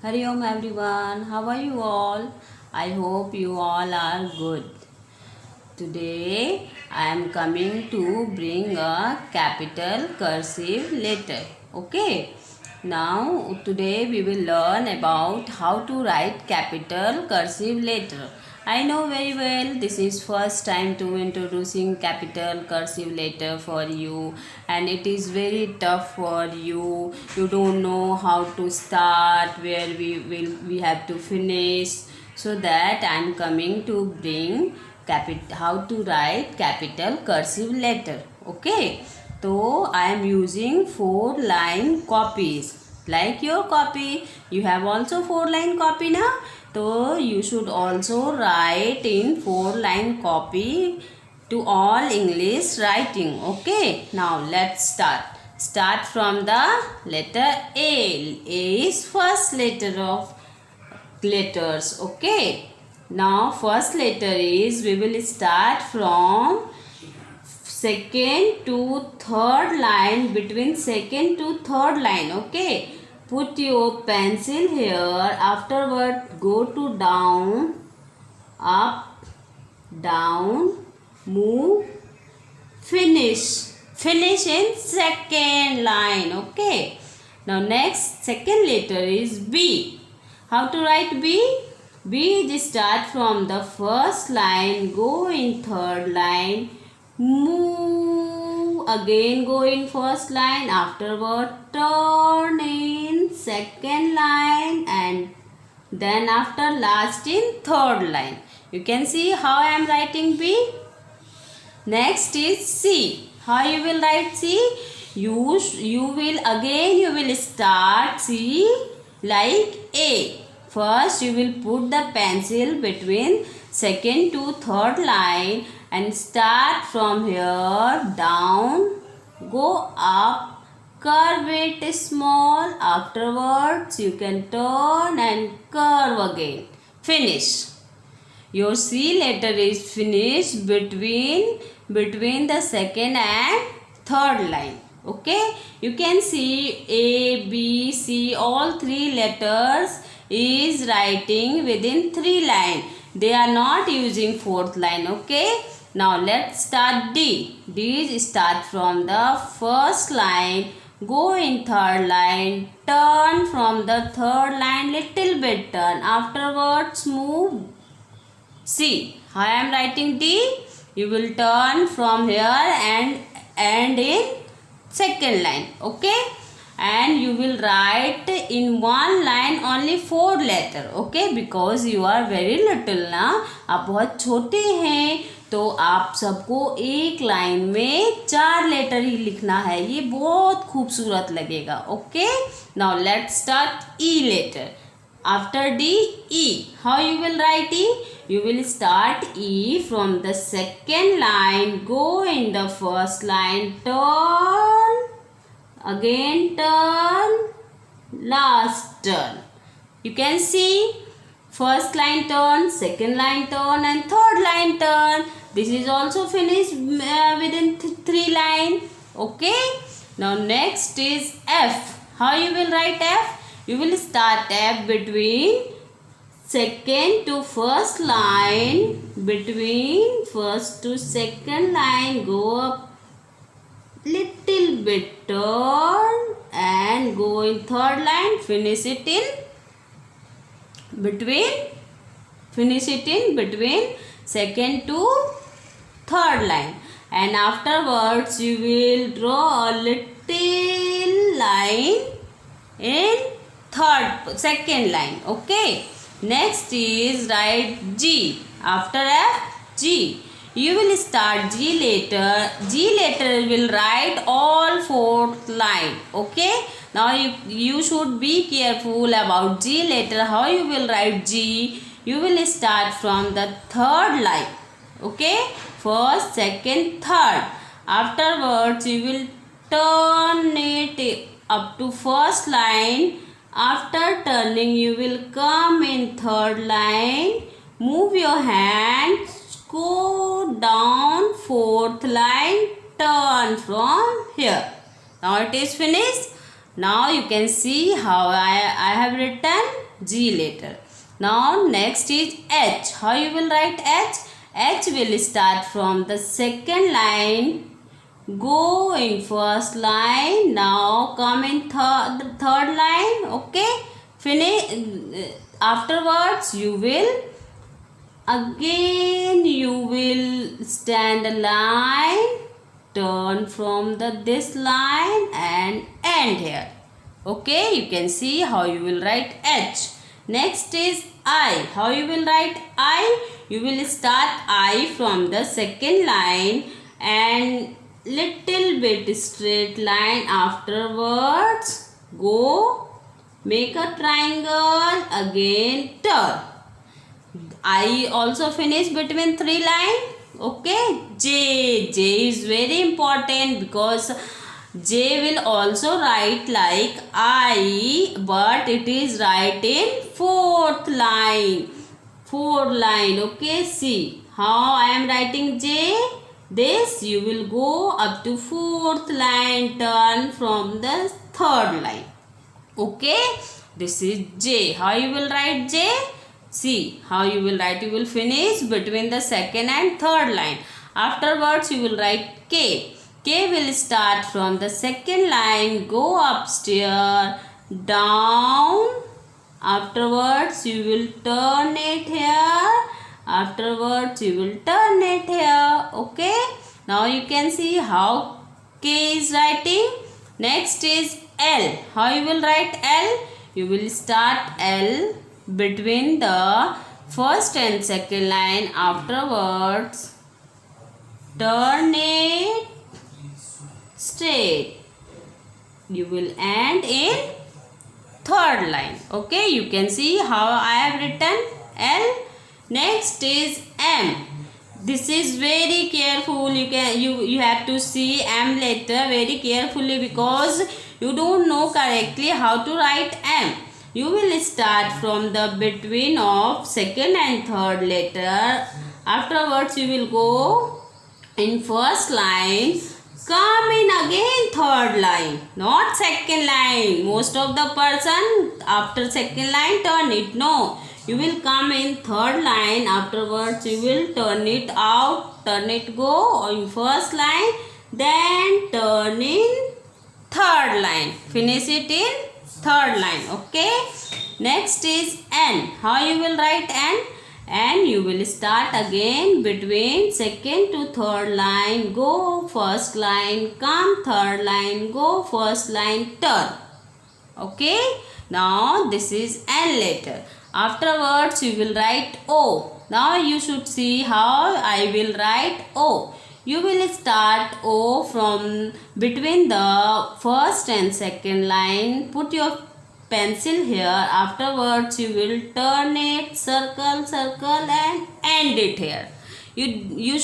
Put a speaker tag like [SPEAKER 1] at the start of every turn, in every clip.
[SPEAKER 1] Hari Om everyone, how are you all? I hope you all are good. Today I am coming to bring a capital cursive letter. Okay. Now today we will learn about how to write capital cursive letter. I know very well this is first time to introducing capital cursive letter for you, and it is very tough for you. You don't know how to start, where we have to finish. So that I am coming to bring how to write capital cursive letter. Okay, so I am using 4-line copies. Like your copy, you have also 4-line copy now. So you should also write in 4-line copy to all English writing. Okay, now let's start. Start from the letter A. A is first letter of letters. Okay, now first letter is, we will start from second to third line, between second to third line. Okay, put your pencil here, afterward go to down, up, down, move, finish in second line. Okay, now next second letter is B. How to write B? B is start from the first line, go in third line, move, again go in first line, afterward turn in second line, and then after last in third line. You can see how I am writing B. Next is C. How you will write C? You will start C like A. First you will put the pencil between second to third line and start from here down, go up, curve it small, afterwards you can turn and curve again. Finish. Your C letter is finished between the second and third line. Okay, you can see A, B, C, all three letters is writing within 3 lines. They are not using 4th line. Okay, now let's start D. D is start from the first line, go in third line, turn from the third line, little bit turn, afterwards move C. How I am writing D? You will turn from here and end in second line. Okay, and you will write in one line only 4 letter. Okay, because you are very little ना, आप बहुत छोटे हैं, तो आप सबको एक line में 4 लेटर ही लिखना है. ये बहुत खूबसूरत लगेगा. Okay, now let's start E letter. After D, E. How you will write E? You will start E from the second line, go in the first line, turn, again turn, last turn. You can see first line turn, second line turn, and third line turn. This is also finished within 3 lines. Okay, now next is F. How you will write F? You will start F between second to first line, between first to second line, go up little bit, turn and go in third line, finish it in between second to third line, and afterwards you will draw a little line in second line. Okay, next is write G. After F, G. You will start G letter. G letter will write all 4th line. Okay, now you should be careful about G letter. How you will write G? You will start from the third line. Okay, first, second, third. Afterwards you will turn it up to first line. After turning, you will come in third line, move your hands, go down 4th line, turn from here. Now it is finished. Now you can see how I have written G letter. Now next is H. How you will write H? H will start from the second line, go in first line, now come in third line. Okay, finish. Afterwards you will stand a line, turn from this line and end here. Okay, you can see how you will write H. Next is I. How you will write I? You will start I from the second line and little bit straight line. Afterwards go, make a triangle, again turn. I also finish between three lines. Okay, J. J is very important because J will also write like I, but it is write in fourth line. Okay, see how I am writing J. This you will go up to fourth line, turn from the third line. Okay, this is J. How you will write J? See how you will write. You will finish between the second and third line. Afterwards you will write K. K will start from the second line, go upstairs, down. Afterwards you will turn it here. Afterwards you will turn it here. Okay. Now you can see how K is writing. Next is L. How you will write L? You will start L between the first and second line. Afterwards turn it straight. You will end in third line. Okay, you can see how I have written L. Next is M. This is very careful. You have to see M letter very carefully because you don't know correctly how to write M. You will start from the between of second and third letter. Afterwards you will go in first line, come in again third line, not second line. Most of the person after second line turn it. No, you will come in third line. Afterwards you will turn it out, turn it go in first line, then turn in third line, finish it in third line. Okay, next is N. How you will write N? And you will start again between second to third line, go first line, come third line, go first line, turn. Okay, now this is N letter. Afterwards you will write O. Now you should see how I will write O. You will start O from between the first and second line. Put your pencil here. Afterwards you will turn it, circle and end it here. You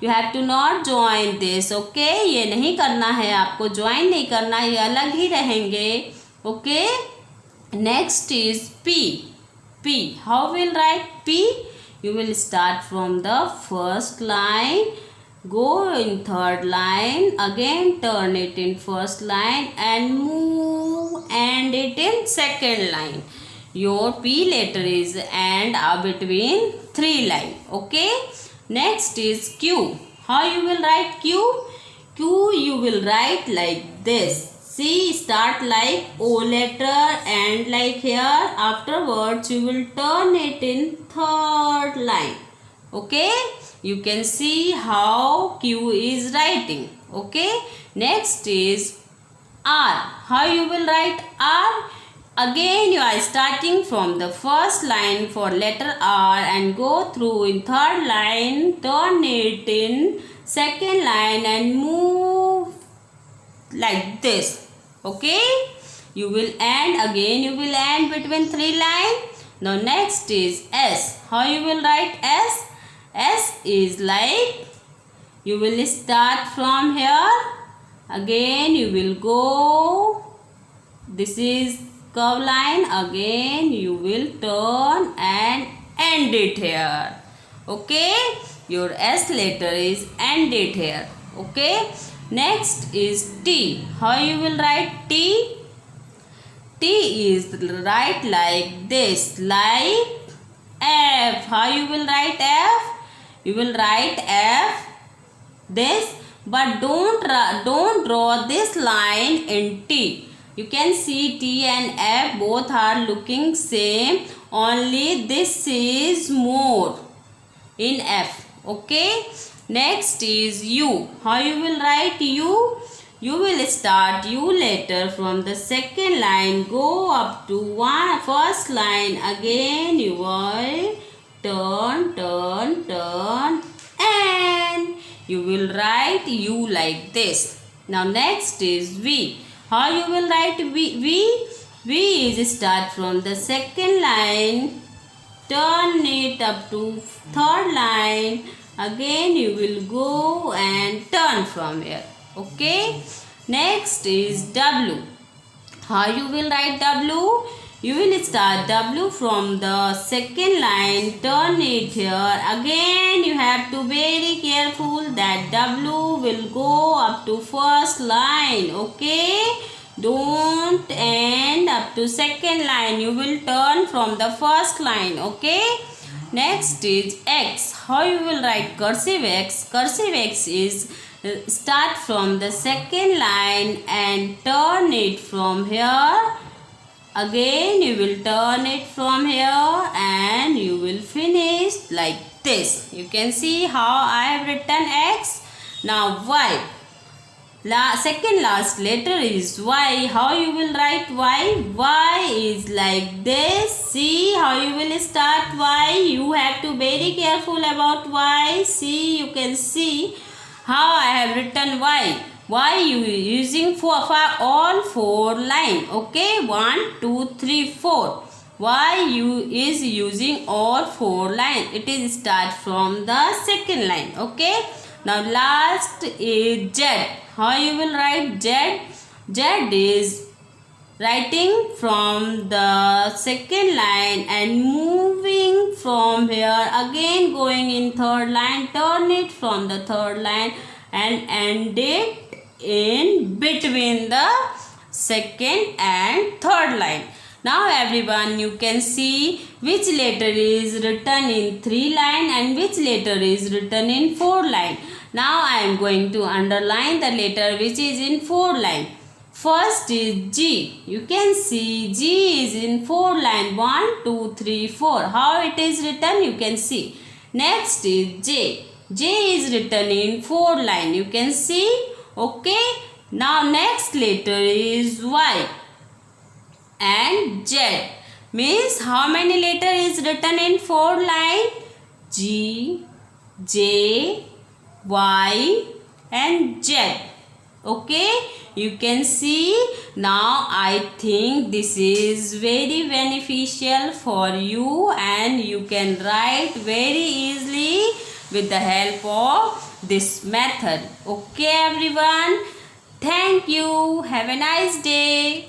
[SPEAKER 1] have to not join this. Okay, ये नहीं करना है आपको, join नहीं करना, ये अलग ही रहेंगे. Okay, next is P. P. How will write P? You will start from the first line, go in third line, again turn it in first line and move, end it in second line. Your P letter is and between three lines. Okay, next is Q. How you will write Q? Q you will write like this. See, start like O letter and like here. Afterwards you will turn it in third line. Okay, you can see how Q is writing. Okay, next is R. How you will write R? Again you are starting from the first line for letter R and go through in third line, turn it in second line and move like this. Okay, you will end again, you will end between three lines. Now next is S. How you will write S? S is like, you will start from here, again you will go, this is curve line, again you will turn and end it here. Okay, your S letter is end it here. Okay, next is T. How you will write T? T is write like this, like F. How you will write F? You will write F this, but don't draw this line in T. You can see T and F both are looking same, only this is more in F. Okay. Next is U. How you will write U? You will start U letter from the second line, go up to first line. Again you will turn, and you will write U like this. Now next is V. How you will write V? V is start from the second line, turn it up to third line. Again you will go and turn from here. Okay. Next is W. How you will write W? You will start W from the second line, turn it here. Again you have to be very careful that W will go up to first line. Okay. Don't end up to second line. You will turn from the first line. Okay. Next is X. How you will write cursive X? Cursive X is start from the second line and turn it from here. Again you will turn it from here and you will finish like this. You can see how I have written X. Now Y. Second last letter is Y. How you will write Y? Y is like this. See how you will start Y. You have to be very careful about Y. See, you can see how I have written Y. Y you using for all four line. Okay, 1, 2, 3, 4. Y you is using all four line. It is start from the second line. Okay. Now last is Z. How you will write Z? Z is writing from the second line and moving from here, again going in third line, turn it from the third line and end it in between the second and third line. Now everyone, you can see which letter is written in 3 line and which letter is written in 4 line. Now I am going to underline the letter which is in 4 line. First is G. You can see G is in 4 line. 1, 2, 3, 4. How it is written? You can see. Next is J. J is written in 4 line. You can see. Okay. Now next letter is Y and Z. Means how many letter is written in 4 line? G, J, Y and Z. Okay. You can see. Now I think this is very beneficial for you and you can write very easily with the help of this method. Okay everyone. Thank you. Have a nice day.